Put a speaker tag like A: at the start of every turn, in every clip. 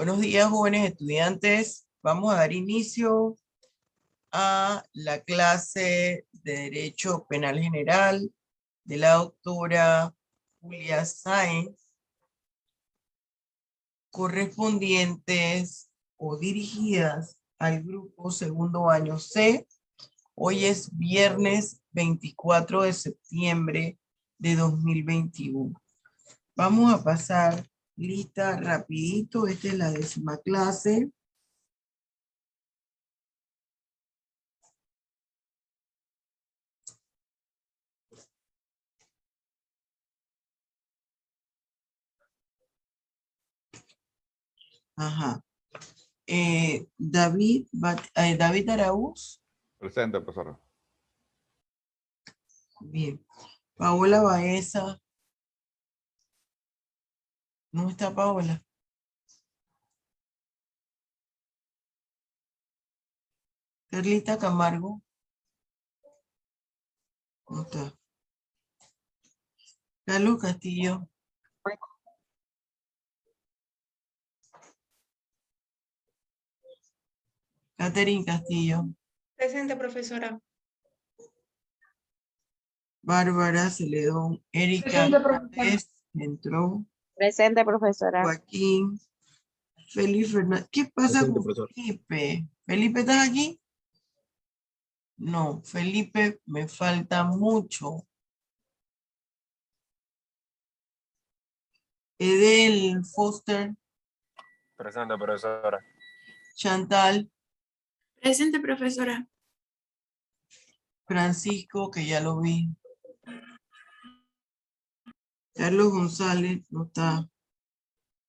A: Buenos días, jóvenes estudiantes. Vamos a dar inicio a la clase de Derecho Penal General de la doctora Julia Sáenz, correspondientes o dirigidas al grupo segundo año C. Hoy es viernes 24 de septiembre de 2021. Vamos a pasar lista rapidito. Esta es la 10ª clase. Ajá. David Araúz.
B: Presente, profesora.
A: Bien. Paola Baeza. ¿No está Paola? Carlita Camargo. ¿No está? Carlos Castillo. Catherine Castillo.
C: Presente, profesora.
A: Bárbara Celedón. Erika
C: Presente, profesora.
A: Cortés, entró.
D: Presente, profesora.
A: Joaquín. Felipe Fernández. ¿Qué pasa
E: Presente,
A: con
E: profesor.
A: Felipe? ¿Felipe estás aquí? No, Felipe me falta mucho. Edel Foster.
E: Presente, profesora.
A: Chantal.
C: Presente, profesora.
A: Francisco, que ya lo vi. Carlos González, no está.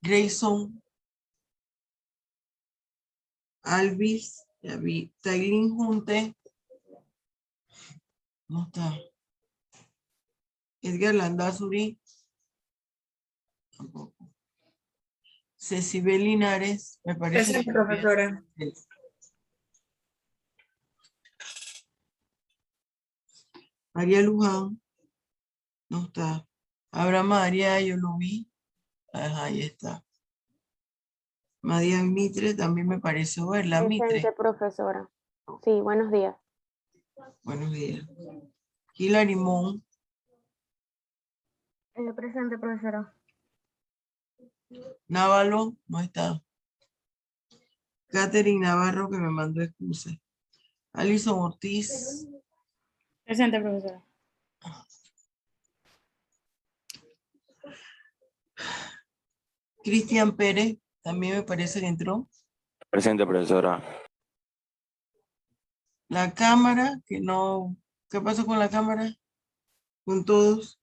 A: Grayson. Alvis, ya vi. Tailín Junte. No está. Edgar Landazuri. Tampoco. Cecibel Linares, me parece.
C: Presente,
A: que
C: profesora.
A: María Luján. No está. Abraham María, yo lo vi. Ajá, ahí está. Madian Mitre, también me pareció verla.
D: Presente,
A: Mitre.
D: profesora. Sí, buenos días.
A: Buenos días. Hilary Mon.
D: Presente, profesora.
A: Návalo, no está. Catherine Navarro, que me mandó excusas. Alison Ortiz.
C: Presente, profesora.
A: Cristian Pérez, también me parece que entró.
E: Presente, profesora.
A: La cámara, que no. ¿Qué pasó con la cámara? Con todos.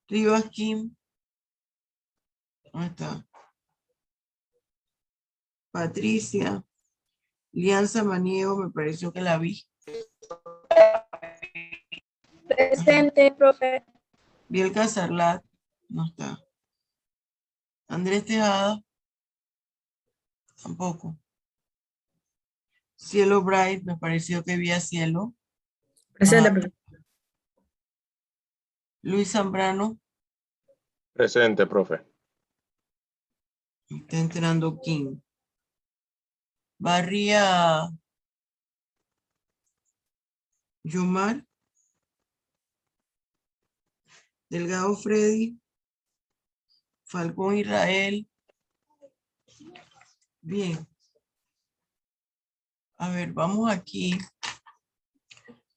A: Rivas Kim. ¿Dónde está? Patricia. Lianza Maniego, me pareció que la vi.
D: Presente, profe.
A: Biel Casarlat, no está. Andrés Tejada, tampoco. Cielo Bright, me pareció que vi a Cielo.
C: Presente,
A: Ah,
C: profesora.
A: Luis Zambrano,
E: Presente, profe.
A: está entrando King. Barría Yomar. Delgado Freddy. Falcón Israel. Bien. A ver, vamos aquí.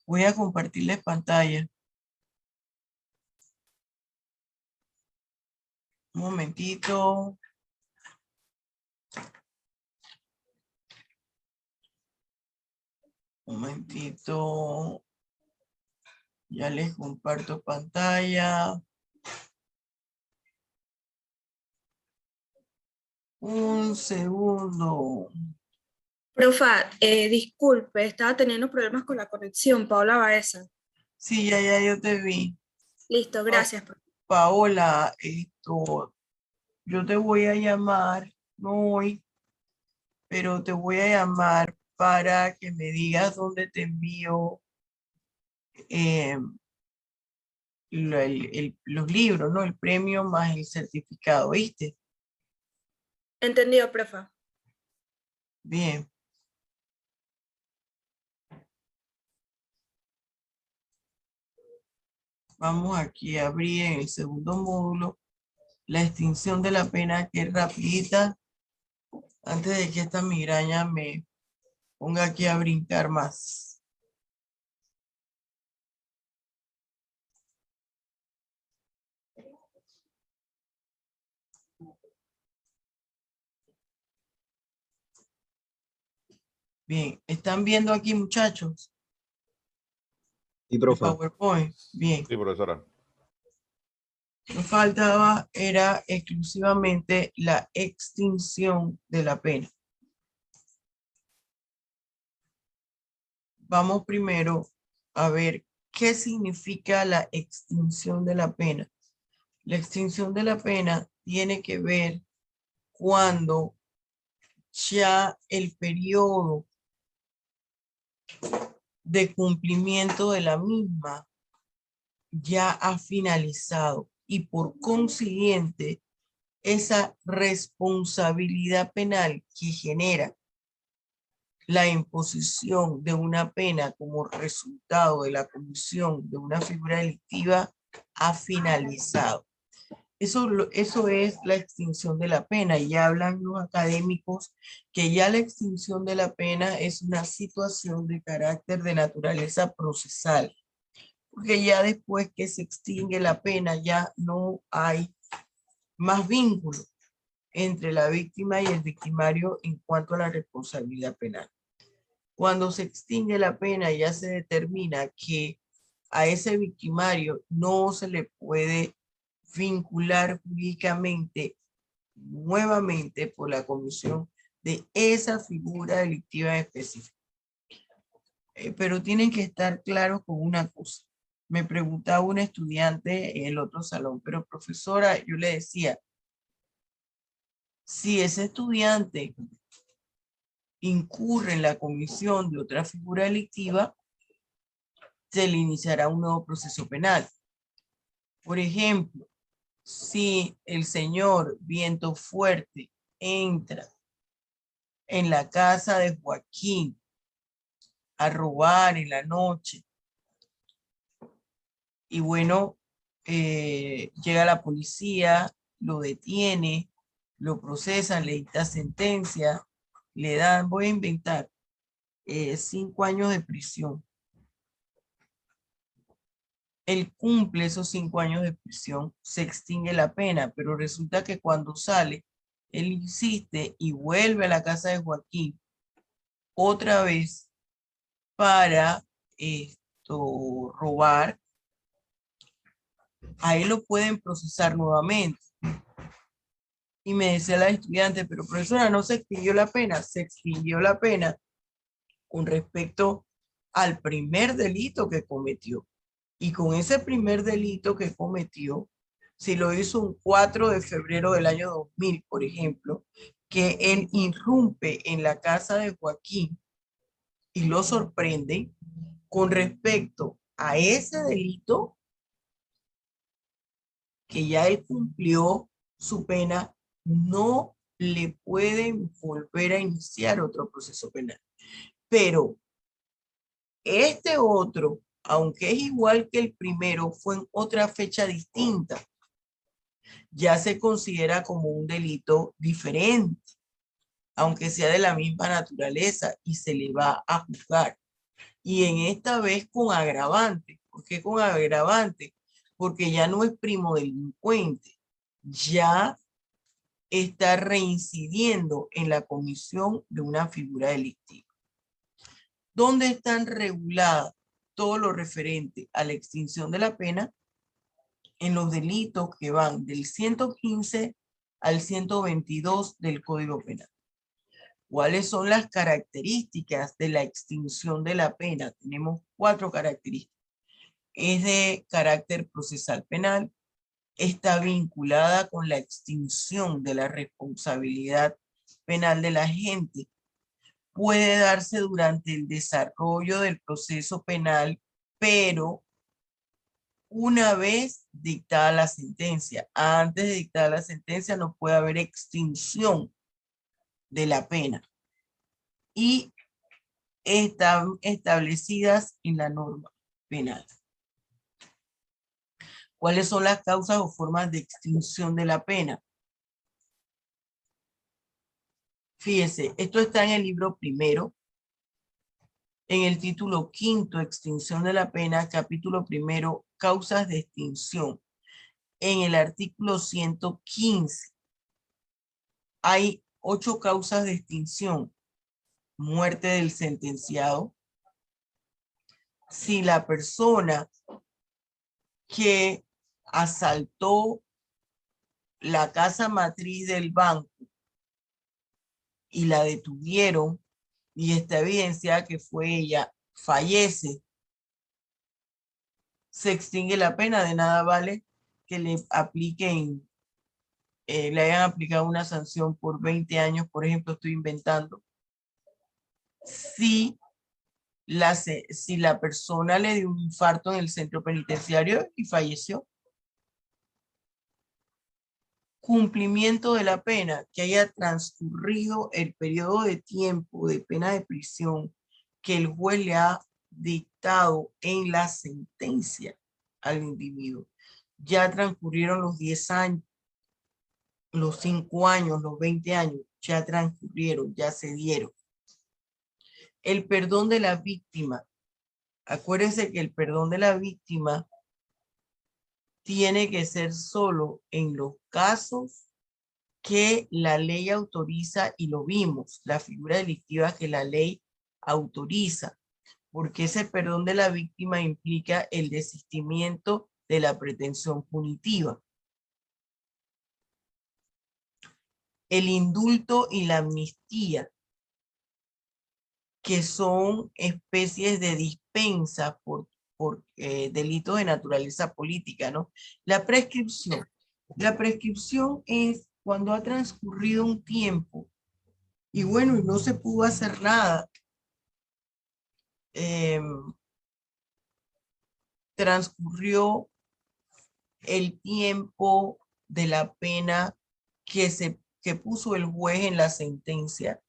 A: Voy a compartirles pantalla. Un momentito. Un momentito. Ya les comparto pantalla. Un segundo.
C: Profa, disculpe, estaba teniendo problemas con la conexión. Paola Baeza.
A: Sí, ya yo te vi.
C: Listo, gracias.
A: Paola, yo te voy a llamar, no hoy, pero te voy a llamar para que me digas dónde te envío los libros, ¿no? El premio más el certificado, ¿viste?
C: Entendido, profa.
A: Bien. Vamos aquí a abrir en el segundo módulo la extinción de la pena, que es rapidita, antes de que esta migraña me ponga aquí a brincar más. Bien, ¿están viendo aquí, muchachos?
B: Sí,
A: El
B: profe.
A: PowerPoint. Bien.
E: Sí, profesora.
A: Lo que faltaba era exclusivamente la extinción de la pena. Vamos primero a ver qué significa la extinción de la pena. La extinción de la pena tiene que ver cuando ya el periodo de cumplimiento de la misma ya ha finalizado y por consiguiente esa responsabilidad penal que genera la imposición de una pena como resultado de la comisión de una figura delictiva ha finalizado. Eso es la extinción de la pena, y hablan los académicos que ya la extinción de la pena es una situación de carácter de naturaleza procesal, porque ya después que se extingue la pena ya no hay más vínculo entre la víctima y el victimario en cuanto a la responsabilidad penal. Cuando se extingue la pena ya se determina que a ese victimario no se le puede vincular jurídicamente nuevamente por la comisión de esa figura delictiva específica. Pero tienen que estar claros con una cosa. Me preguntaba un estudiante en el otro salón, pero profesora, yo le decía, si ese estudiante incurre en la comisión de otra figura delictiva, se le iniciará un nuevo proceso penal. Por ejemplo, si el señor Viento Fuerte entra en la casa de Joaquín a robar en la noche y bueno, llega la policía, lo detiene, lo procesan, le dicta sentencia, le dan, voy a inventar, 5 años de prisión. Él cumple esos 5 años de prisión, se extingue la pena, pero resulta que cuando sale, él insiste y vuelve a la casa de Joaquín otra vez para robar. A él lo pueden procesar nuevamente. Y me decía la estudiante, pero profesora, ¿no se extinguió la pena? Se extinguió la pena con respecto al primer delito que cometió. Y con ese primer delito que cometió, si lo hizo un 4 de febrero del año 2000, por ejemplo, que él irrumpe en la casa de Joaquín y lo sorprende, con respecto a ese delito que ya él cumplió su pena, no le pueden volver a iniciar otro proceso penal. Pero este otro, aunque es igual que el primero, fue en otra fecha distinta. Ya se considera como un delito diferente, aunque sea de la misma naturaleza, y se le va a juzgar. Y en esta vez con agravante. ¿Por qué con agravante? Porque ya no es primo delincuente, ya está reincidiendo en la comisión de una figura delictiva. ¿Dónde están reguladas todo lo referente a la extinción de la pena? En los delitos que van del 115 al 122 del Código Penal. ¿Cuáles son las características de la extinción de la pena? Tenemos 4 características. Es de carácter procesal penal, está vinculada con la extinción de la responsabilidad penal del agente, puede darse durante el desarrollo del proceso penal, pero una vez dictada la sentencia. Antes de dictar la sentencia no puede haber extinción de la pena. y están establecidas en la norma penal. ¿Cuáles son las causas o formas de extinción de la pena? Fíjese, esto está en el libro primero, en el título quinto, extinción de la pena, capítulo primero, causas de extinción. En el artículo 115 hay 8 causas de extinción. Muerte del sentenciado. Si la persona que asaltó la casa matriz del banco y la detuvieron y está evidenciada que fue ella, fallece, se extingue la pena. De nada vale que le apliquen, le hayan aplicado una sanción por 20 años, por ejemplo, estoy inventando. Si la persona le dio un infarto en el centro penitenciario y falleció. Cumplimiento de la pena, que haya transcurrido el periodo de tiempo de pena de prisión que el juez le ha dictado en la sentencia al individuo. Ya transcurrieron los 10 años, los 5 años, los 20 años, ya transcurrieron, ya se dieron. El perdón de la víctima. Acuérdense que el perdón de la víctima tiene que ser solo en los casos que la ley autoriza, y lo vimos, la figura delictiva que la ley autoriza, porque ese perdón de la víctima implica el desistimiento de la pretensión punitiva. El indulto y la amnistía, que son especies de dispensa por delitos de naturaleza política, ¿no? La prescripción. La prescripción es cuando ha transcurrido un tiempo y bueno, y no se pudo hacer nada. Transcurrió el tiempo de la pena que puso el juez en la sentencia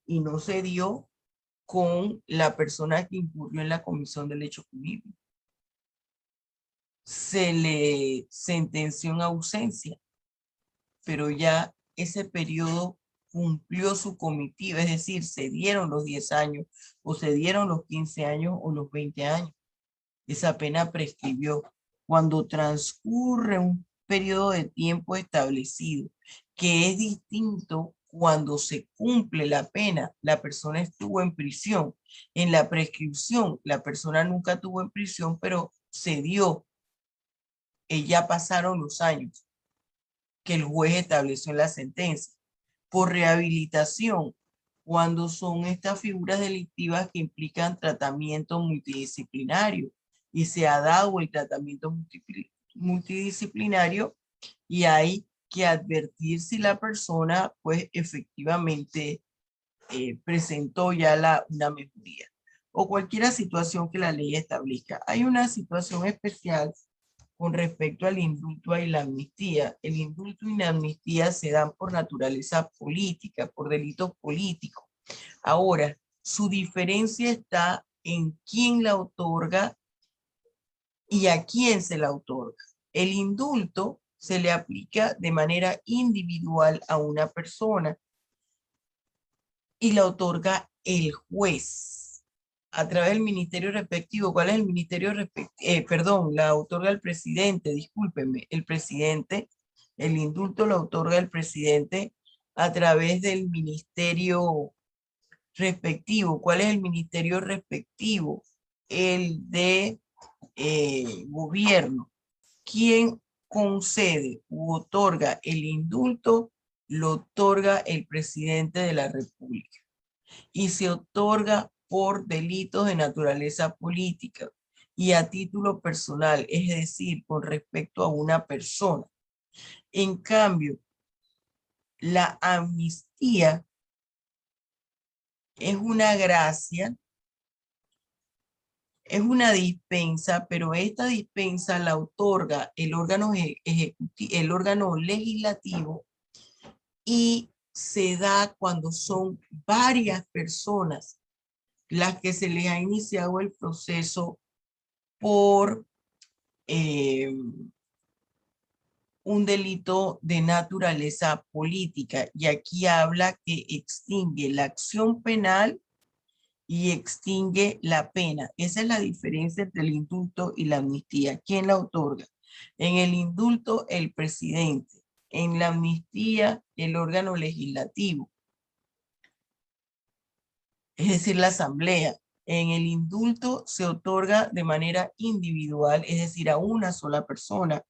A: y no se dio con la persona que incurrió en la comisión del hecho punible. Se le sentenció en ausencia, pero ya ese periodo cumplió su comitiva, es decir, se dieron los 10 años, o se dieron los 15 años, o los 20 años. Esa pena prescribió. Cuando transcurre un periodo de tiempo establecido, que es distinto cuando se cumple la pena, la persona estuvo en prisión. En la prescripción, la persona nunca estuvo en prisión, pero se dio. Ya pasaron los años que el juez estableció en la sentencia. Por rehabilitación, cuando son estas figuras delictivas que implican tratamiento multidisciplinario y se ha dado el tratamiento multidisciplinario y hay que advertir si la persona pues efectivamente presentó ya una mejoría o cualquier situación que la ley establezca. Hay una situación especial con respecto al indulto y la amnistía. El indulto y la amnistía se dan por naturaleza política, por delitos políticos. Ahora, su diferencia está en quién la otorga y a quién se la otorga. El indulto se le aplica de manera individual a una persona y la otorga el juez a través del ministerio respectivo. ¿Cuál es el ministerio respectivo? Perdón, la otorga el presidente, discúlpenme, el presidente. El indulto lo otorga el presidente a través del ministerio respectivo. ¿Cuál es el ministerio respectivo? El de gobierno. ¿Quién concede u otorga el indulto? Lo otorga el presidente de la República y se otorga por delitos de naturaleza política y a título personal, es decir, con respecto a una persona. En cambio, la amnistía es una gracia, es una dispensa, pero esta dispensa la otorga el órgano legislativo y se da cuando son varias personas las que se les ha iniciado el proceso por un delito de naturaleza política. Y aquí habla que extingue la acción penal y extingue la pena. Esa es la diferencia entre el indulto y la amnistía. ¿Quién la otorga? En el indulto, el presidente. En la amnistía, el órgano legislativo. Es decir, la asamblea. En el indulto se otorga de manera individual, es decir, a una sola persona.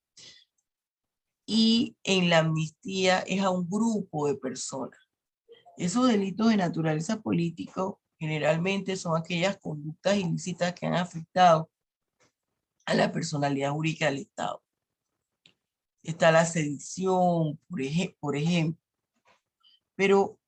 A: Y en la amnistía es a un grupo de personas. Esos delitos de naturaleza política generalmente son aquellas conductas ilícitas que han afectado a la personalidad jurídica del Estado. Está la sedición, por ejemplo. Pero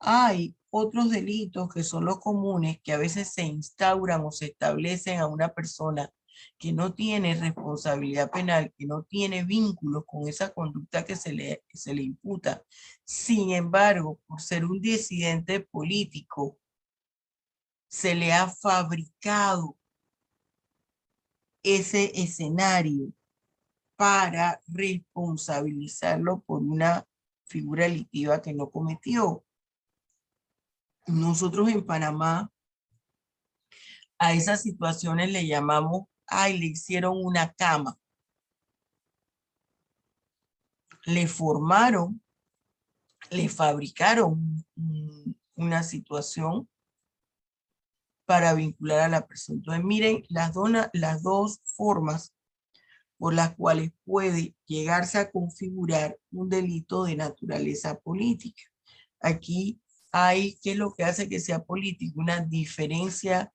A: hay otros delitos que son los comunes que a veces se instauran o se establecen a una persona que no tiene responsabilidad penal, que no tiene vínculos con esa conducta que se le imputa. Sin embargo, por ser un disidente político, se le ha fabricado ese escenario para responsabilizarlo por una figura delictiva que no cometió. Nosotros en Panamá a esas situaciones le llamamos, ay, le hicieron una cama. Le formaron, le fabricaron una situación para vincular a la persona. Entonces, miren las dos formas por las cuales puede llegarse a configurar un delito de naturaleza política. Aquí hay, ¿qué es lo que hace que sea político? Una diferencia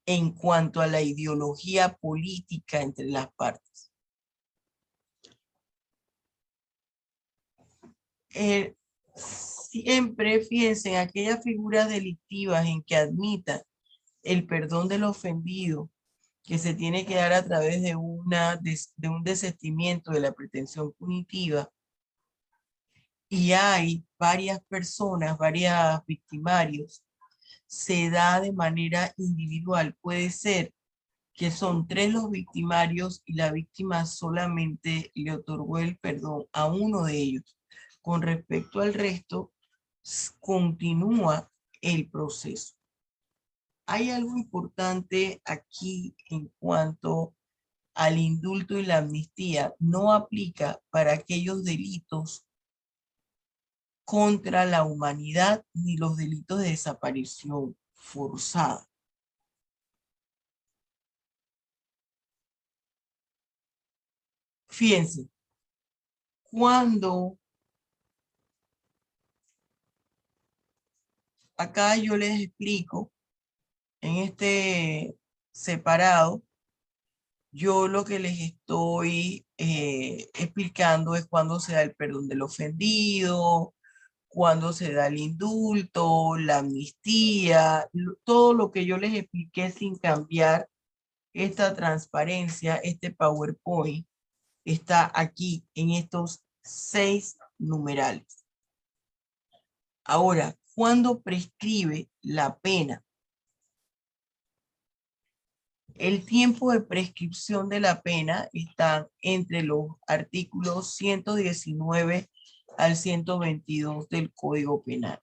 A: en cuanto a la ideología política entre las partes. Siempre, fíjense, en aquellas figuras delictivas en que admita el perdón del ofendido, que se tiene que dar a través de un desistimiento de la pretensión punitiva, y hay varias personas, varios victimarios, se da de manera individual. Puede ser que son 3 los victimarios y la víctima solamente le otorgó el perdón a uno de ellos. Con respecto al resto, continúa el proceso. Hay algo importante aquí en cuanto al indulto y la amnistía. No aplica para aquellos delitos contra la humanidad ni los delitos de desaparición forzada. Fíjense, cuando acá yo les explico en este separado, yo lo que les estoy explicando es cuando se da el perdón del ofendido, cuando se da el indulto, la amnistía, todo lo que yo les expliqué sin cambiar esta transparencia, este PowerPoint, está aquí en estos 6 numerales. Ahora, ¿cuándo prescribe la pena? El tiempo de prescripción de la pena está entre los artículos 119 al 122 del Código Penal.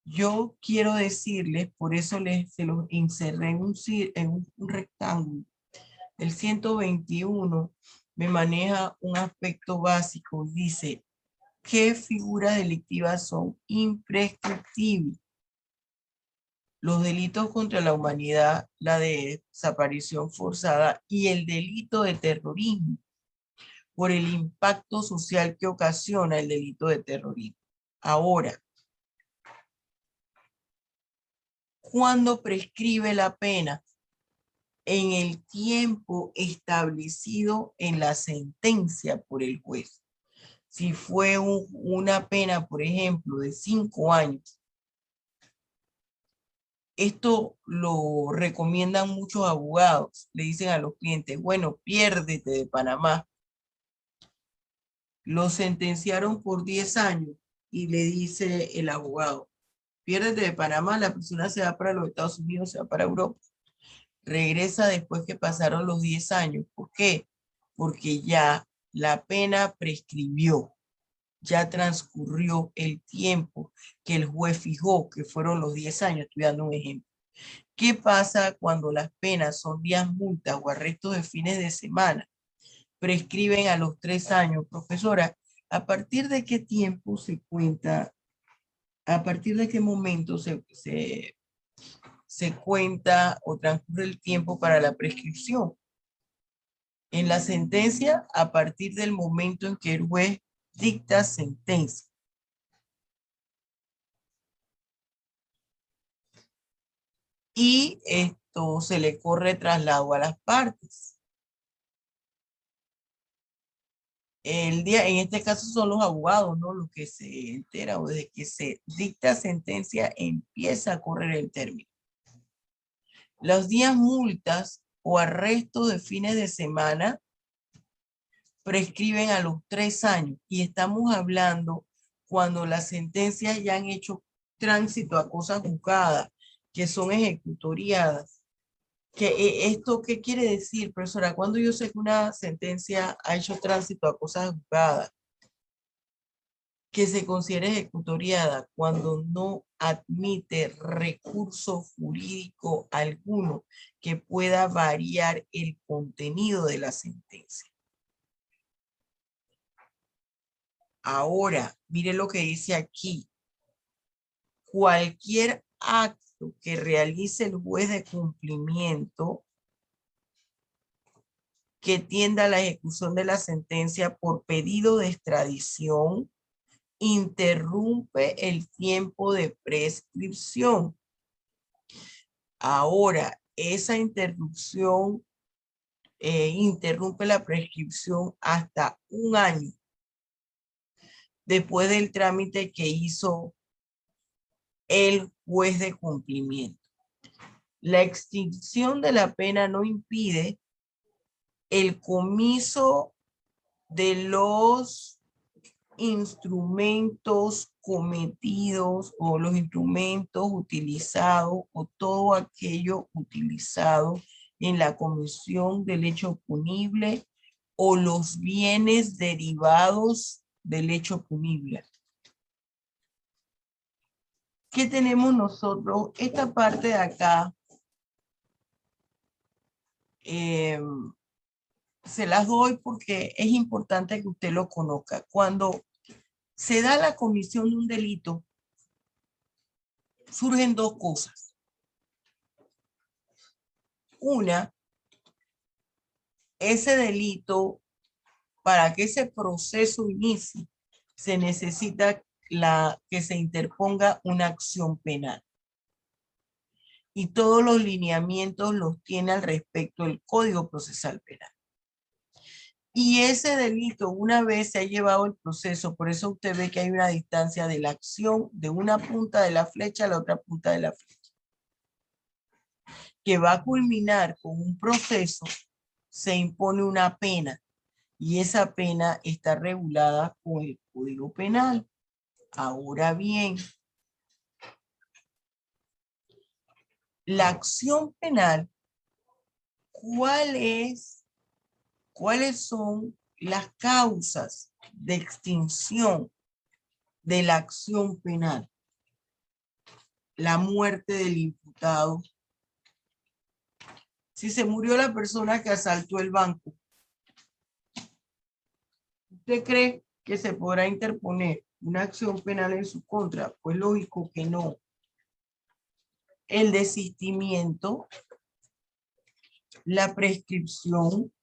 A: Yo quiero decirles, por eso se los inserré en un rectángulo. El 121 me maneja un aspecto básico. Dice, ¿qué figuras delictivas son imprescriptibles? Los delitos contra la humanidad, la de desaparición forzada y el delito de terrorismo, por el impacto social que ocasiona el delito de terrorismo. Ahora, ¿cuándo prescribe la pena? En el tiempo establecido en la sentencia por el juez. Si fue una pena, por ejemplo, de 5 años, esto lo recomiendan muchos abogados. Le dicen a los clientes, bueno, piérdete de Panamá. Lo sentenciaron por 10 años y le dice el abogado, piérdete de Panamá, la persona se va para los Estados Unidos, se va para Europa. Regresa después que pasaron los 10 años. ¿Por qué? Porque ya la pena prescribió, ya transcurrió el tiempo que el juez fijó, que fueron los 10 años. Estoy dando un ejemplo. ¿Qué pasa cuando las penas son días multas o arrestos de fines de semana? Prescriben a los 3 años. Profesora, ¿a partir de qué tiempo se cuenta? ¿A partir de qué momento se cuenta o transcurre el tiempo para la prescripción? En la sentencia, a partir del momento en que el juez dicta sentencia. Y esto se le corre traslado a las partes. En este caso son los abogados, ¿no? Los que se enteran o desde que se dicta sentencia empieza a correr el término. Los días multas o arrestos de fines de semana prescriben a los 3 años y estamos hablando cuando las sentencias ya han hecho tránsito a cosas juzgadas, que son ejecutoriadas. ¿Esto qué quiere decir, profesora? Cuando yo sé que una sentencia ha hecho tránsito a cosas juzgadas, que se considere ejecutoriada cuando no admite recurso jurídico alguno que pueda variar el contenido de la sentencia. Ahora, mire lo que dice aquí. Cualquier acto que realice el juez de cumplimiento que tienda a la ejecución de la sentencia por pedido de extradición interrumpe el tiempo de prescripción. Ahora, esa interrupción interrumpe la prescripción hasta 1 año después del trámite que hizo el juez de cumplimiento. La extinción de la pena no impide el comiso de los instrumentos cometidos o los instrumentos utilizados o todo aquello utilizado en la comisión del hecho punible o los bienes derivados del hecho punible. ¿Qué tenemos nosotros? Esta parte de acá se las doy porque es importante que usted lo conozca. Cuando se da la comisión de un delito, surgen 2 cosas. Una, ese delito, para que ese proceso inicie, se necesita que se interponga una acción penal. Y todos los lineamientos los tiene al respecto el Código Procesal Penal. Y ese delito, una vez se ha llevado el proceso, por eso usted ve que hay una distancia de la acción de una punta de la flecha a la otra punta de la flecha, que va a culminar con un proceso, se impone una pena, y esa pena está regulada con el Código Penal. Ahora bien, la acción penal, ¿cuáles son las causas de extinción de la acción penal? La muerte del imputado. Si se murió la persona que asaltó el banco, ¿usted cree que se podrá interponer una acción penal en su contra? Pues lógico que no. El desistimiento, la prescripción,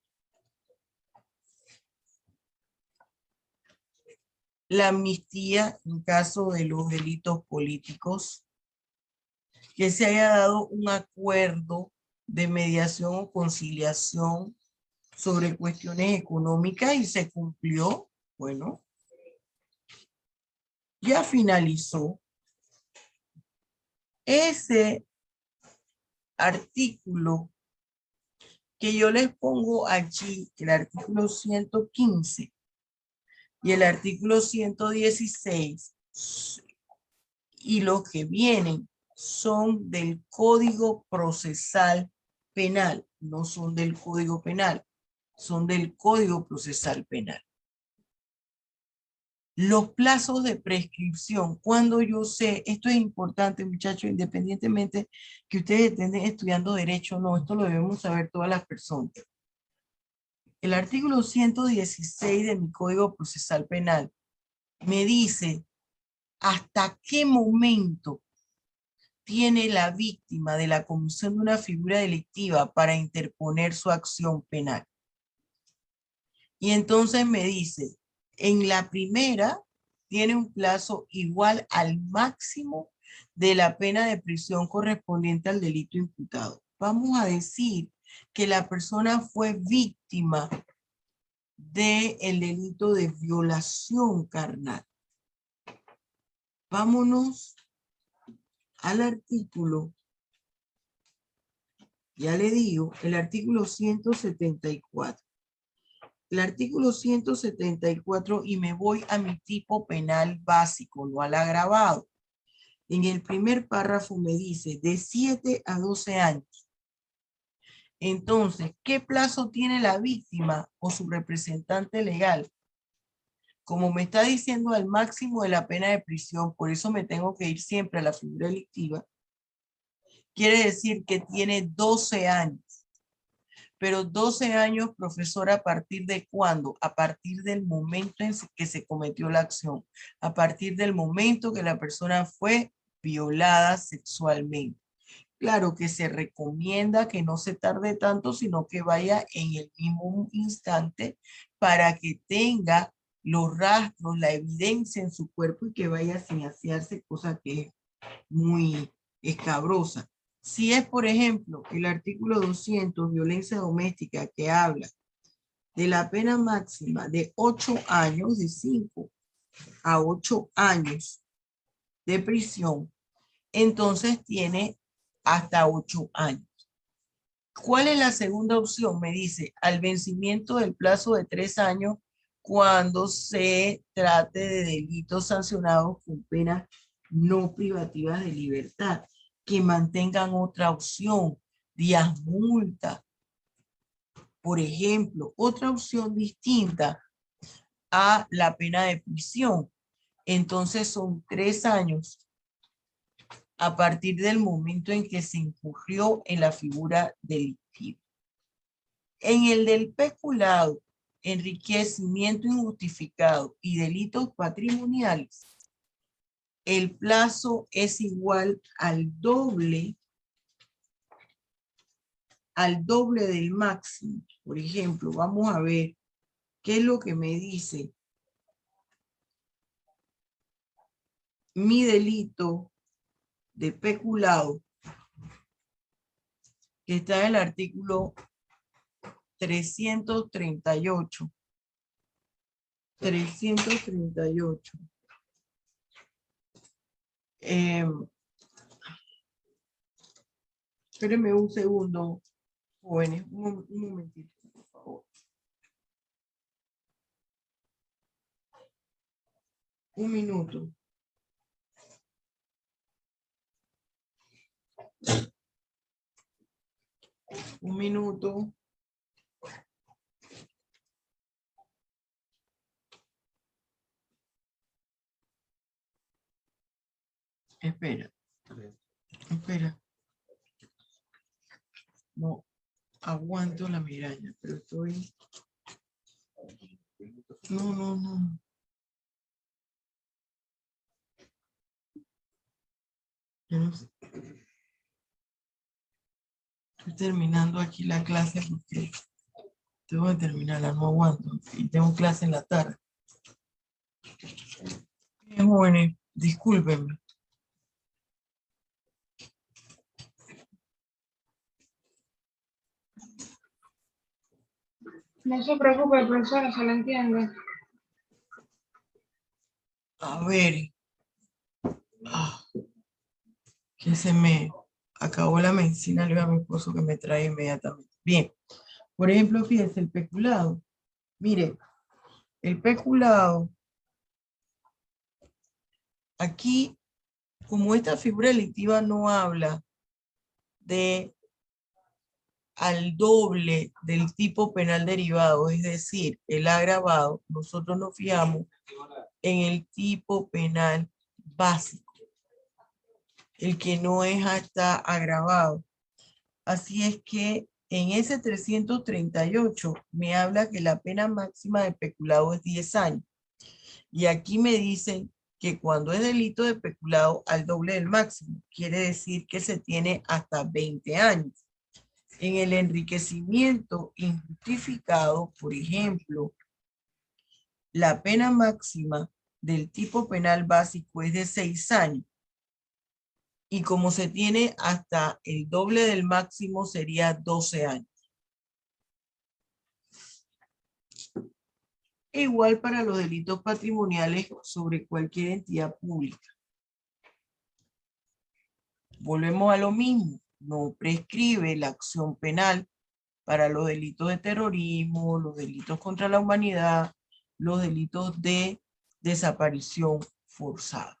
A: la amnistía en caso de los delitos políticos, que se haya dado un acuerdo de mediación o conciliación sobre cuestiones económicas y se cumplió, bueno, ya finalizó. Ese artículo que yo les pongo allí, el artículo 115, Y el artículo 116 y los que vienen son del Código Procesal Penal, no son del Código Penal, son del Código Procesal Penal. Los plazos de prescripción, cuando yo sé, esto es importante, muchachos, independientemente que ustedes estén estudiando derecho o no, esto lo debemos saber todas las personas. El artículo 116 de mi Código Procesal Penal me dice hasta qué momento tiene la víctima de la comisión de una figura delictiva para interponer su acción penal. Y entonces me dice, en la primera tiene un plazo igual al máximo de la pena de prisión correspondiente al delito imputado. Vamos a decir que la persona fue víctima del delito de violación carnal. Vámonos al artículo, ya le digo, el artículo 174. El artículo 174 y me voy a mi tipo penal básico, no al agravado. En el primer párrafo me dice de 7 a 12 años. Entonces, ¿qué plazo tiene la víctima o su representante legal? Como me está diciendo al máximo de la pena de prisión, por eso me tengo que ir siempre a la figura delictiva, quiere decir que tiene 12 años. Pero 12 años, profesor, ¿a partir de cuándo? A partir del momento en que se cometió la acción, a partir del momento que la persona fue violada sexualmente. Claro que se recomienda que no se tarde tanto, sino que vaya en el mismo instante para que tenga los rastros, la evidencia en su cuerpo y que vaya sin asearse, cosa que es muy escabrosa. Si es, por ejemplo, el artículo 200, violencia doméstica, que habla de la pena máxima de 8 años, de 5 a 8 años de prisión, entonces tiene hasta 8 años. ¿Cuál es la segunda opción? Me dice, al vencimiento del plazo de 3 años, cuando se trate de delitos sancionados con penas no privativas de libertad, que mantengan otra opción, días multa. Por ejemplo, otra opción distinta a la pena de prisión. Entonces son 3 años a partir del momento en que se incurrió en la figura delictiva. En el del peculado, enriquecimiento injustificado y delitos patrimoniales, el plazo es igual al doble del máximo. Por ejemplo, vamos a ver qué es lo que me dice mi delito de peculado, que está en el artículo 338. 338. Espérenme un segundo, jóvenes, un momentito, por favor. Un minuto. Un minuto. Espera. Espera. No aguanto la migraña, pero estoy... No. Yo no sé. Estoy terminando aquí la clase porque tengo que terminarla, no aguanto. Y tengo clase en la tarde. Bien, jóvenes, discúlpenme.
B: No se preocupe, profesora, se lo entiende.
A: A ver. Que se me acabó la medicina, le digo a mi esposo que me trae inmediatamente. Bien. Por ejemplo, fíjense, el peculado. Mire, El peculado, aquí, como esta figura delictiva no habla de al doble del tipo penal derivado, es decir, el agravado, nosotros nos fijamos en el tipo penal básico, el que no es hasta agravado. Así es que en ese 338 me habla que la pena máxima de peculado es 10 años. Y aquí me dicen que cuando es delito de peculado al doble del máximo, quiere decir que se tiene hasta 20 años. En el enriquecimiento injustificado, por ejemplo, la pena máxima del tipo penal básico es de 6 años. Y como se tiene hasta el doble del máximo, sería 12 años. E igual para los delitos patrimoniales sobre cualquier entidad pública. Volvemos a lo mismo. No prescribe la acción penal para los delitos de terrorismo, los delitos contra la humanidad, los delitos de desaparición forzada.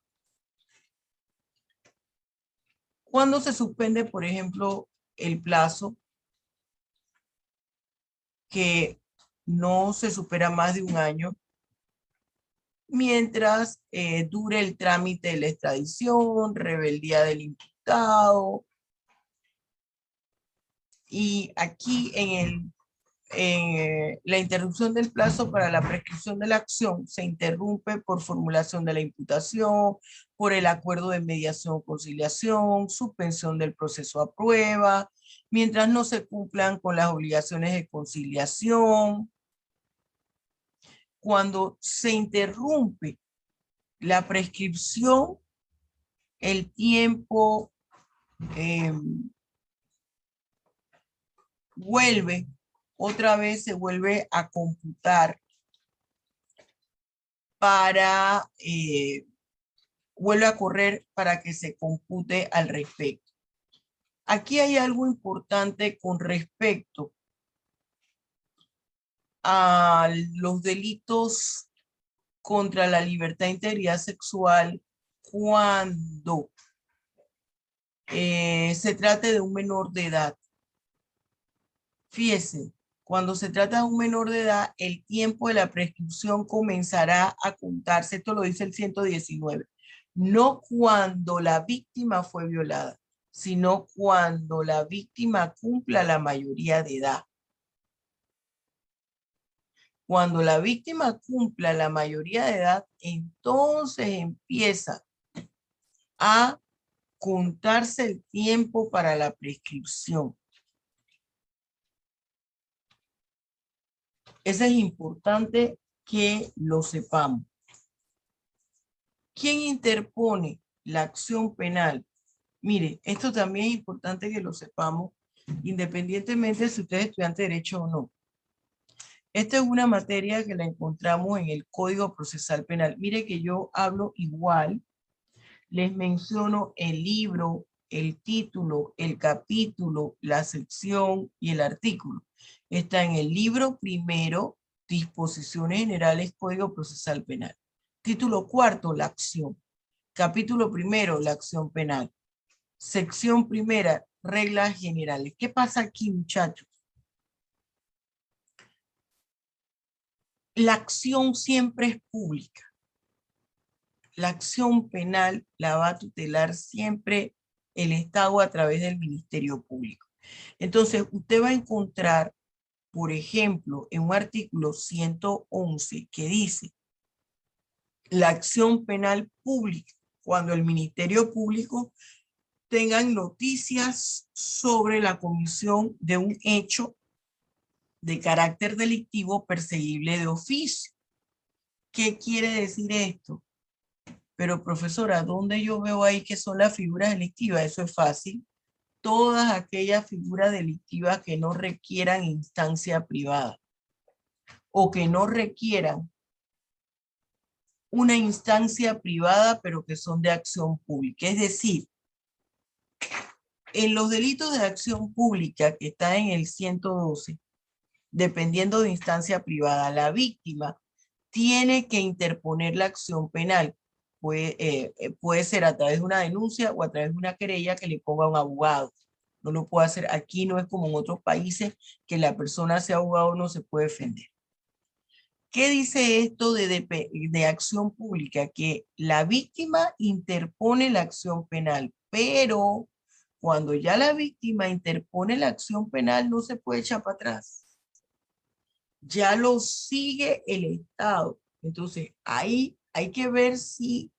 A: ¿Cuándo se suspende, por ejemplo, el plazo? Que no se supera más de un año, mientras dure el trámite de la extradición, rebeldía del imputado. Y aquí en la interrupción del plazo para la prescripción de la acción se interrumpe por formulación de la imputación, por el acuerdo de mediación o conciliación, suspensión del proceso a prueba, mientras no se cumplan con las obligaciones de conciliación. Cuando se interrumpe la prescripción, el tiempo otra vez se vuelve a computar para, vuelve a correr para que se compute al respecto. Aquí hay algo importante con respecto a los delitos contra la libertad e integridad sexual cuando se trate de un menor de edad. Fíjese, cuando se trata de un menor de edad, el tiempo de la prescripción comenzará a contarse, esto lo dice el 119, no cuando la víctima fue violada, sino cuando la víctima cumpla la mayoría de edad. Cuando la víctima cumpla la mayoría de edad, entonces empieza a contarse el tiempo para la prescripción. Eso es importante que lo sepamos. ¿Quién interpone la acción penal? Mire, esto también es importante que lo sepamos, independientemente de si usted es estudiante de Derecho o no. Esta es una materia que la encontramos en el Código Procesal Penal. Mire que yo hablo igual, les menciono el libro, el título, el capítulo, la sección y el artículo. Está en el libro primero, Disposiciones Generales, Código Procesal Penal. Título cuarto, la acción. Capítulo primero, la acción penal. Sección primera, reglas generales. ¿Qué pasa aquí, muchachos? La acción siempre es pública. La acción penal la va a tutelar siempre el Estado a través del Ministerio Público. Entonces, usted va a encontrar, por ejemplo, en un artículo 111 que dice la acción penal pública, cuando el Ministerio Público tenga noticias sobre la comisión de un hecho de carácter delictivo perseguible de oficio. ¿Qué quiere decir esto? Pero profesora, ¿dónde yo veo ahí que son las figuras delictivas? Eso es fácil. Todas aquellas figuras delictivas que no requieran instancia privada o que no requieran una instancia privada, pero que son de acción pública. Es decir, en los delitos de acción pública que está en el 112, dependiendo de instancia privada, la víctima tiene que interponer la acción penal. Puede ser a través de una denuncia o a través de una querella que le ponga un abogado. No lo puede hacer aquí, no es como en otros países que la persona sea abogado no se puede defender. ¿Qué dice esto de acción pública? Que la víctima interpone la acción penal, pero cuando ya la víctima interpone la acción penal no se puede echar para atrás. Ya lo sigue el Estado. Entonces, ahí hay que ver si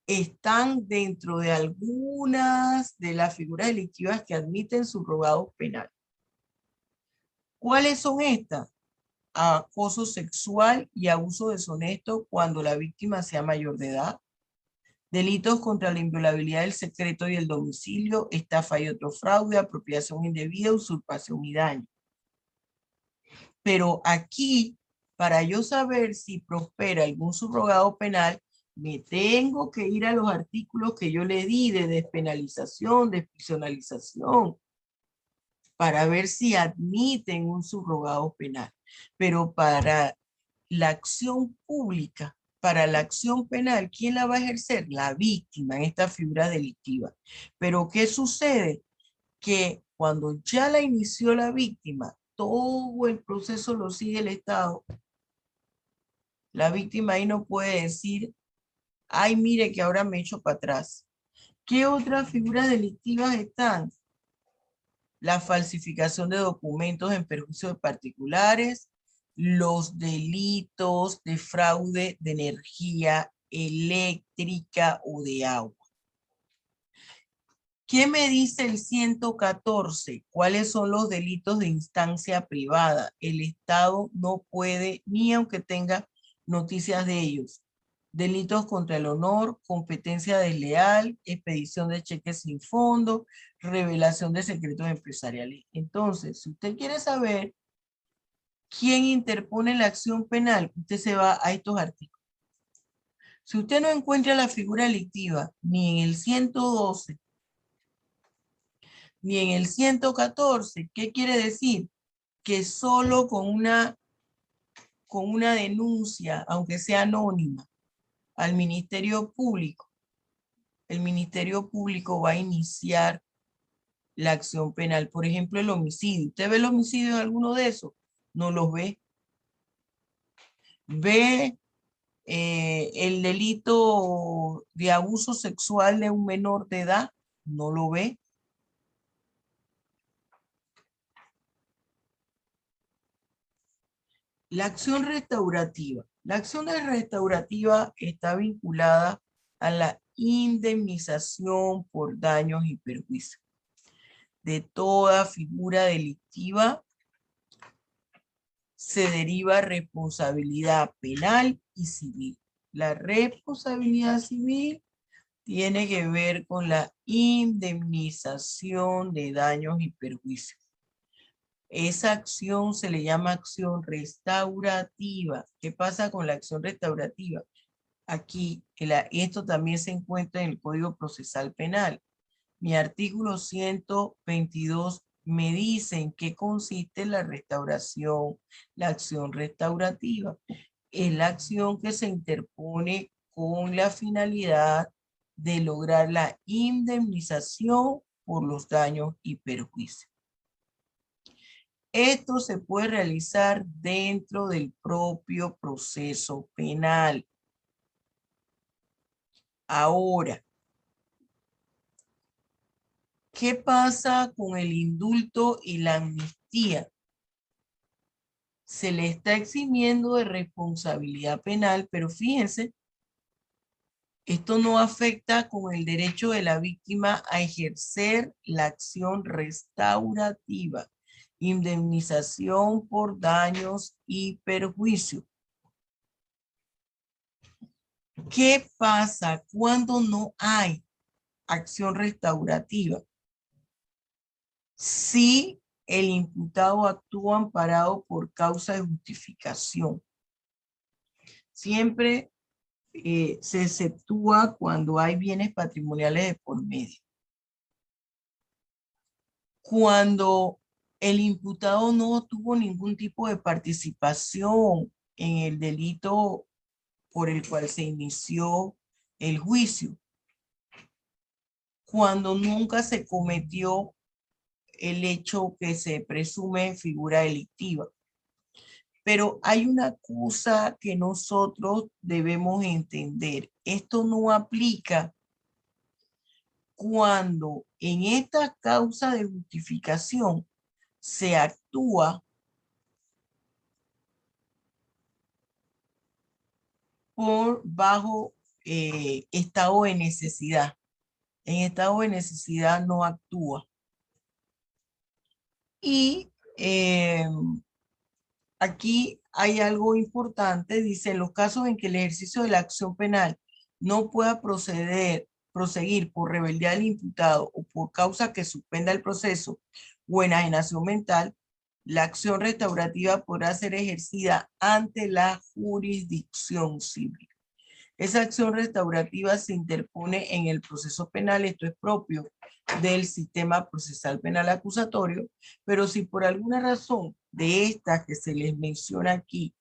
A: están dentro de algunas de las figuras delictivas que admiten subrogado penal. ¿Cuáles son estas? Acoso sexual y abuso deshonesto cuando la víctima sea mayor de edad, delitos contra la inviolabilidad del secreto y el domicilio, estafa y otro fraude, apropiación indebida, usurpación y daño. Pero aquí, para yo saber si prospera algún subrogado penal, me tengo que ir a los artículos que yo le di de despenalización, desprisionalización, para ver si admiten un subrogado penal. Pero para la acción pública, para la acción penal, ¿quién la va a ejercer? La víctima en esta figura delictiva. Pero ¿qué sucede? Que cuando ya la inició la víctima, todo el proceso lo sigue el Estado. La víctima ahí no puede decir, ay, mire que ahora me echo para atrás. ¿Qué otras figuras delictivas están? La falsificación de documentos en perjuicio de particulares, los delitos de fraude de energía eléctrica o de agua. ¿Qué me dice el 114? ¿Cuáles son los delitos de instancia privada? El Estado no puede, ni aunque tenga noticias de ellos. Delitos contra el honor, competencia desleal, expedición de cheques sin fondo, revelación de secretos empresariales. Entonces, si usted quiere saber quién interpone la acción penal, usted se va a estos artículos. Si usted no encuentra la figura delictiva ni en el 112, ni en el 114, ¿qué quiere decir? Que solo con una denuncia, aunque sea anónima, al Ministerio Público, el Ministerio Público va a iniciar la acción penal. Por ejemplo, el homicidio. ¿Usted ve el homicidio en alguno de esos? No los ve. Ve el delito de abuso sexual de un menor de edad, no lo ve. La acción restaurativa. La acción restaurativa está vinculada a la indemnización por daños y perjuicios. De toda figura delictiva se deriva responsabilidad penal y civil. La responsabilidad civil tiene que ver con la indemnización de daños y perjuicios. Esa acción se le llama acción restaurativa. ¿Qué pasa con la acción restaurativa? Aquí, esto también se encuentra en el Código Procesal Penal. Mi artículo 122 me dice en qué consiste la restauración, la acción restaurativa. Es la acción que se interpone con la finalidad de lograr la indemnización por los daños y perjuicios. Esto se puede realizar dentro del propio proceso penal. Ahora, ¿qué pasa con el indulto y la amnistía? Se le está eximiendo de responsabilidad penal, pero fíjense, esto no afecta con el derecho de la víctima a ejercer la acción restaurativa, indemnización por daños y perjuicios. ¿Qué pasa cuando no hay acción restaurativa? Si el imputado actúa amparado por causa de justificación. Siempre se exceptúa cuando hay bienes patrimoniales de por medio. Cuando el imputado no tuvo ningún tipo de participación en el delito por el cual se inició el juicio, cuando nunca se cometió el hecho que se presume figura delictiva. Pero hay una cosa que nosotros debemos entender. Esto no aplica cuando en esta causa de justificación se actúa por bajo estado de necesidad. En estado de necesidad no actúa. Y aquí hay algo importante, dice, en los casos en que el ejercicio de la acción penal no pueda proseguir por rebeldía del imputado o por causa que suspenda el proceso o enajenación mental, la acción restaurativa podrá ser ejercida ante la jurisdicción civil. Esa acción restaurativa se interpone en el proceso penal, esto es propio del sistema procesal penal acusatorio, pero si por alguna razón de estas que se les menciona aquí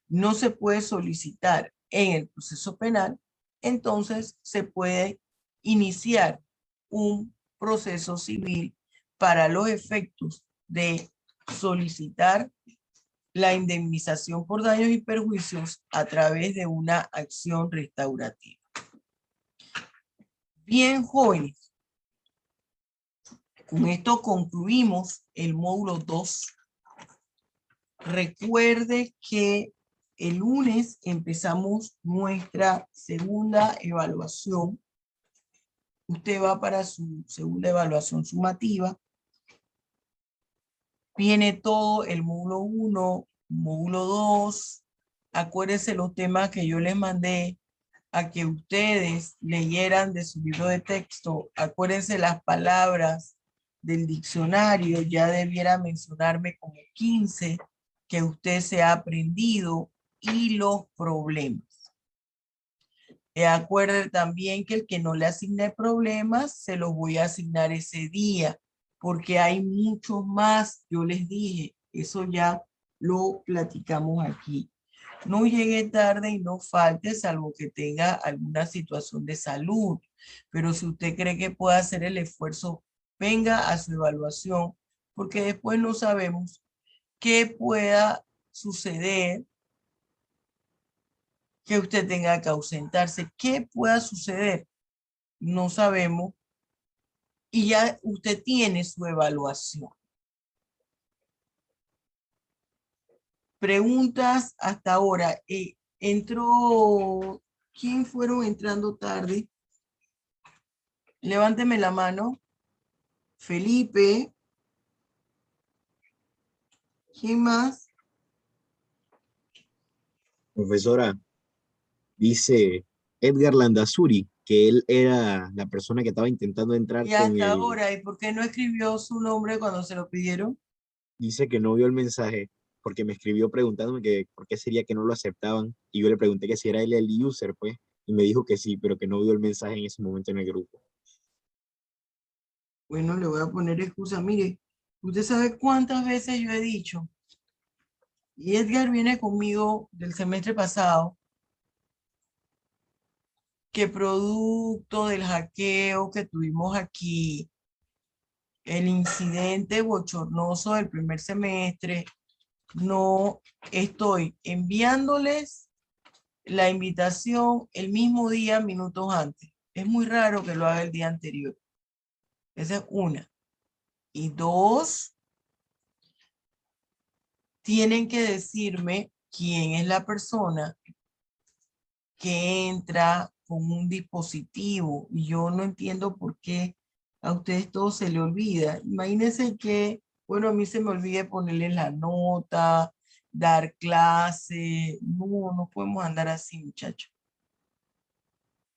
A: no se puede solicitar en el proceso penal, entonces se puede iniciar un proceso civil para los efectos de solicitar la indemnización por daños y perjuicios a través de una acción restaurativa. Bien, jóvenes, con esto concluimos el módulo 2. Recuerde que el lunes empezamos nuestra segunda evaluación. Usted va para su segunda evaluación sumativa. Viene todo el módulo 1, módulo 2. Acuérdense los temas que yo les mandé a que ustedes leyeran de su libro de texto. Acuérdense las palabras del diccionario. Ya debiera mencionarme como 15 que usted se ha aprendido y los problemas. Acuérdense también que el que no le asigne problemas, se los voy a asignar ese día, porque hay muchos más, yo les dije, eso ya lo platicamos aquí. No llegue tarde y no falte, salvo que tenga alguna situación de salud, pero si usted cree que puede hacer el esfuerzo, venga a su evaluación, porque después no sabemos qué pueda suceder, que usted tenga que ausentarse, qué pueda suceder, no sabemos, y ya usted tiene su evaluación. Preguntas hasta ahora. Entró, ¿quién fueron entrando tarde? Levánteme la mano. Felipe. ¿Quién más?
F: Profesora, dice Edgar Landazuri que él era la persona que estaba intentando entrar
A: Y
F: con
A: hasta
F: el...
A: ahora, ¿y por qué no escribió su nombre cuando se lo pidieron?
F: Dice que no vio el mensaje porque me escribió preguntándome que por qué sería que no lo aceptaban y yo le pregunté que si era él el user, pues, y me dijo que sí, pero que no vio el mensaje en ese momento en el grupo.
A: Bueno, le voy a poner excusa. Mire, usted sabe cuántas veces yo he dicho, y Edgar viene conmigo del semestre pasado, que producto del hackeo que tuvimos aquí, el incidente bochornoso del primer semestre, no estoy enviándoles la invitación el mismo día, minutos antes. Es muy raro que lo haga el día anterior. Esa es una. Y dos, tienen que decirme quién es la persona que entra con un dispositivo. Y yo no entiendo por qué a ustedes todo se le olvida. Imagínense que, bueno, a mí se me olvide ponerle la nota, dar clase. No, no podemos andar así, muchachos.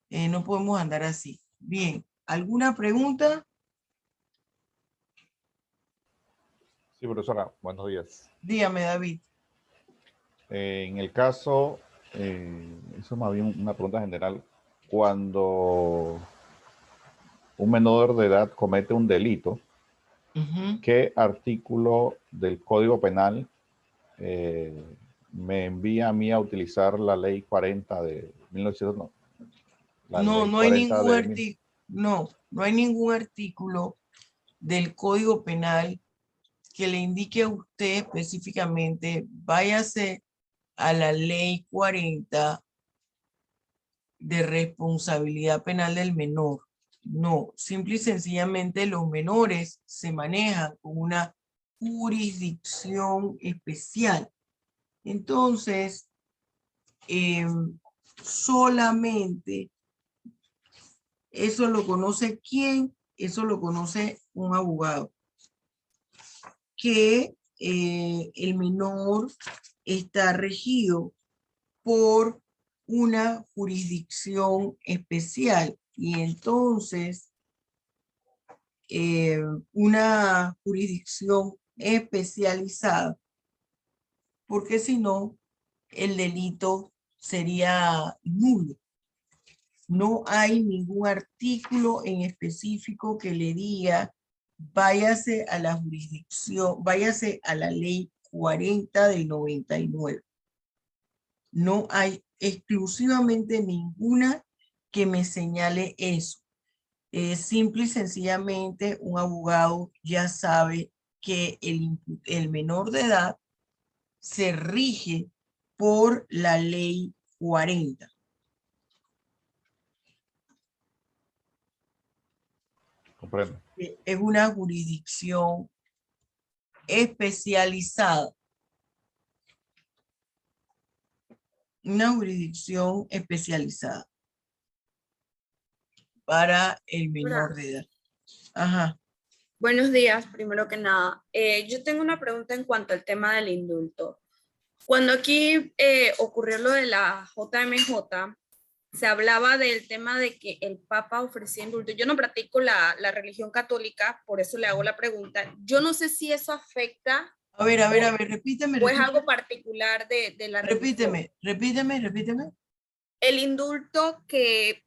A: No podemos andar así. Bien, ¿alguna pregunta?
G: Sí, profesora, buenos días.
A: Dígame, David.
G: En el caso, eso es más bien una pregunta general, cuando un menor de edad comete un delito, ¿qué artículo del Código Penal me envía a mí a utilizar la ley 40 de 1900,
A: No, no hay ningún artículo, no hay ningún artículo del Código Penal que le indique a usted específicamente, váyase a la ley 40 de responsabilidad penal del menor. No, simple y sencillamente los menores se manejan con una jurisdicción especial. Entonces, solamente eso lo conoce ¿quién? Eso lo conoce un abogado. Que el menor está regido por una jurisdicción especial y entonces una jurisdicción especializada, porque si no, el delito sería nulo. No hay ningún artículo en específico que le diga váyase a la jurisdicción, váyase a la ley 40 del 99. No hay exclusivamente ninguna que me señale eso. Simple y sencillamente un abogado ya sabe que el menor de edad se rige por la ley 40.
G: Comprendo.
A: Es una jurisdicción especializada. Una jurisdicción especializada para el menor de edad. Ajá.
C: Buenos días, primero que nada. Yo tengo una pregunta en cuanto al tema del indulto. Cuando aquí ocurrió lo de la JMJ, se hablaba del tema de que el Papa ofrecía indulto. Yo no practico la religión católica, por eso le hago la pregunta. Yo no sé si eso afecta.
A: A ver, repíteme.
C: O es algo particular de la religión.
A: Repíteme.
C: El indulto que,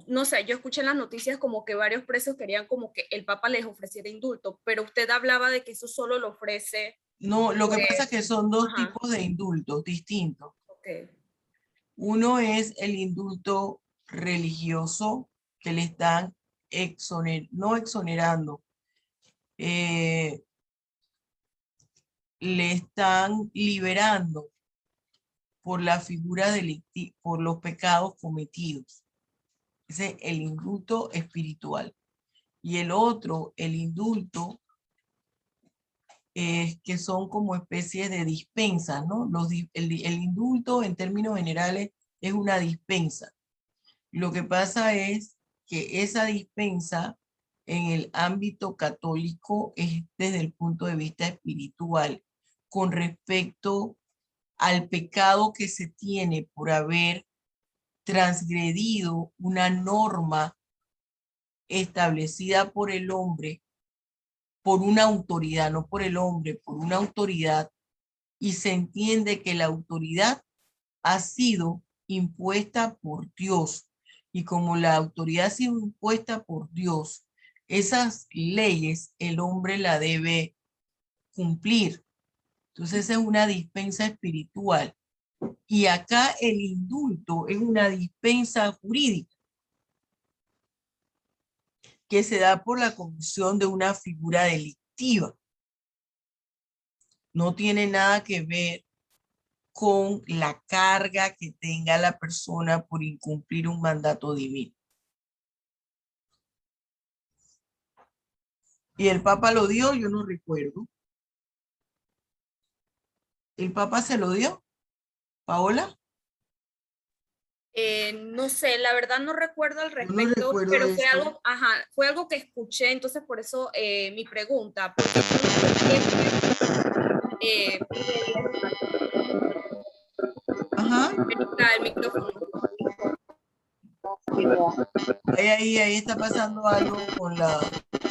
C: no sé, yo escuché en las noticias como que varios presos querían como que el Papa les ofreciera indulto, pero usted hablaba de que eso solo lo ofrece.
A: No, lo que pasa es que son dos
C: Ajá.
A: tipos de indultos distintos.
C: Okay.
A: Uno es el indulto religioso que le están no exonerando, le están liberando por la figura delictiva, por los pecados cometidos. Ese es el indulto espiritual. Y el otro, el indulto, que son como especies de dispensas, ¿no? El indulto en términos generales es una dispensa. Lo que pasa es que esa dispensa en el ámbito católico es desde el punto de vista espiritual con respecto al pecado que se tiene por haber transgredido una norma establecida por el hombre, por una autoridad, no por el hombre, por una autoridad, y se entiende que la autoridad ha sido impuesta por Dios. Y como la autoridad ha sido impuesta por Dios, esas leyes el hombre la debe cumplir. Entonces es una dispensa espiritual. Y acá el indulto es una dispensa jurídica que se da por la comisión de una figura delictiva. No tiene nada que ver con la carga que tenga la persona por incumplir un mandato divino. ¿Y el Papa lo dio? Yo no recuerdo. ¿El Papa se lo dio? ¿Paola?
C: No sé, la verdad no recuerdo al respecto,
A: no recuerdo
C: pero
A: eso.
C: fue algo que escuché, entonces por eso mi pregunta. Porque,
A: Ajá.
C: el micrófono.
A: Ahí está pasando algo con la...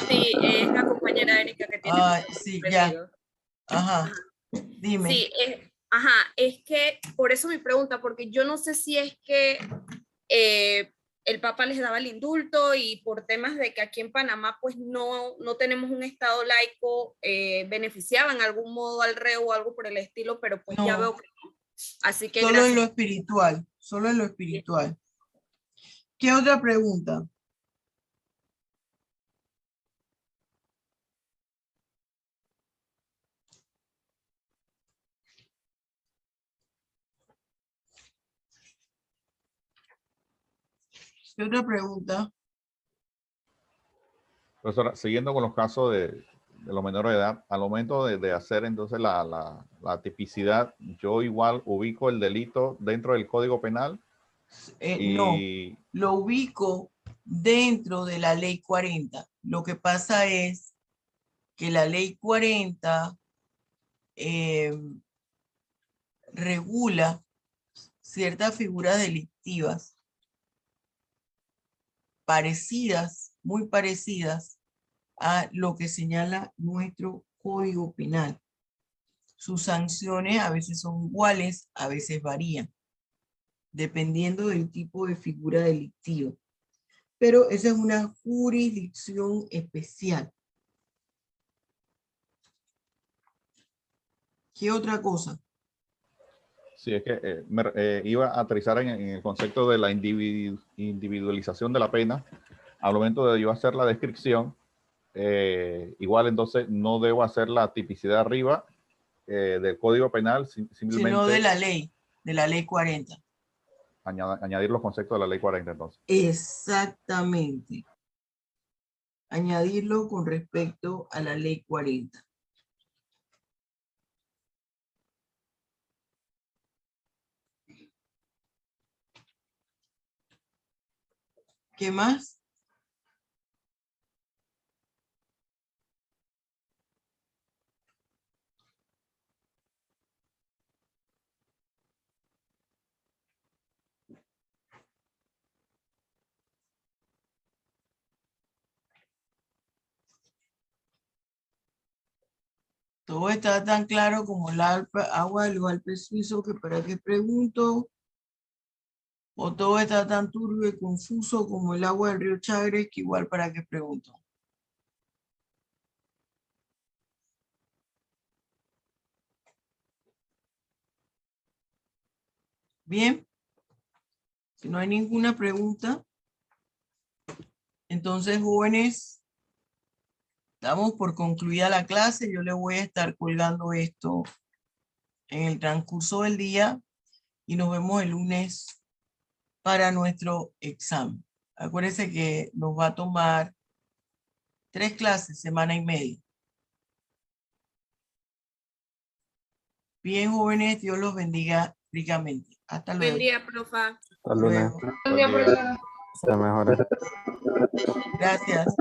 C: Sí, es la compañera Erika que tiene.
A: Sí, ya. Ajá. Dime.
C: Sí, es que por eso mi pregunta, porque yo no sé si es que el Papa les daba el indulto y por temas de que aquí en Panamá pues no tenemos un estado laico, beneficiaba en algún modo al reo o algo por el estilo, pero pues
A: No.
C: ya veo que no. Así que
A: Solo en
C: gracias.
A: lo espiritual, solo en lo espiritual. ¿Qué otra pregunta? ¿Qué otra pregunta?
G: Profesora, siguiendo con los casos de los menores de edad, al momento de hacer entonces la tipicidad, yo igual ubico el delito dentro del Código Penal
A: No,
G: y
A: lo ubico dentro de la ley 40. Lo que pasa es que la ley 40 regula ciertas figuras delictivas parecidas, muy parecidas a lo que señala nuestro Código Penal. Sus sanciones a veces son iguales, a veces varían, dependiendo del tipo de figura delictiva. Pero esa es una jurisdicción especial. ¿Qué otra cosa?
G: sí, es que iba a aterrizar en el concepto de la individualización de la pena. Al momento de yo hacer la descripción, igual entonces no debo hacer la tipicidad arriba del Código Penal,
A: Sino
G: simplemente
A: de la ley 40.
G: añadir los conceptos de la ley 40 entonces.
A: Exactamente. Añadirlo con respecto a la ley 40. ¿Qué más? Todo está tan claro como el agua del Alpe suizo que para qué pregunto. O todo está tan turbio y confuso como el agua del río Chagres que igual para qué pregunto. Bien. Si no hay ninguna pregunta, entonces jóvenes, damos por concluida la clase. Yo le voy a estar colgando esto en el transcurso del día y nos vemos el lunes para nuestro examen. Acuérdense que nos va a tomar 3 clases, semana y media. Bien, jóvenes, Dios los bendiga ricamente. Hasta luego.
C: Buen día, profa.
E: Hasta lunes.
A: Luego.
B: Buen día,
G: Buen día.
B: profesora.
E: Se mejore.
A: Gracias.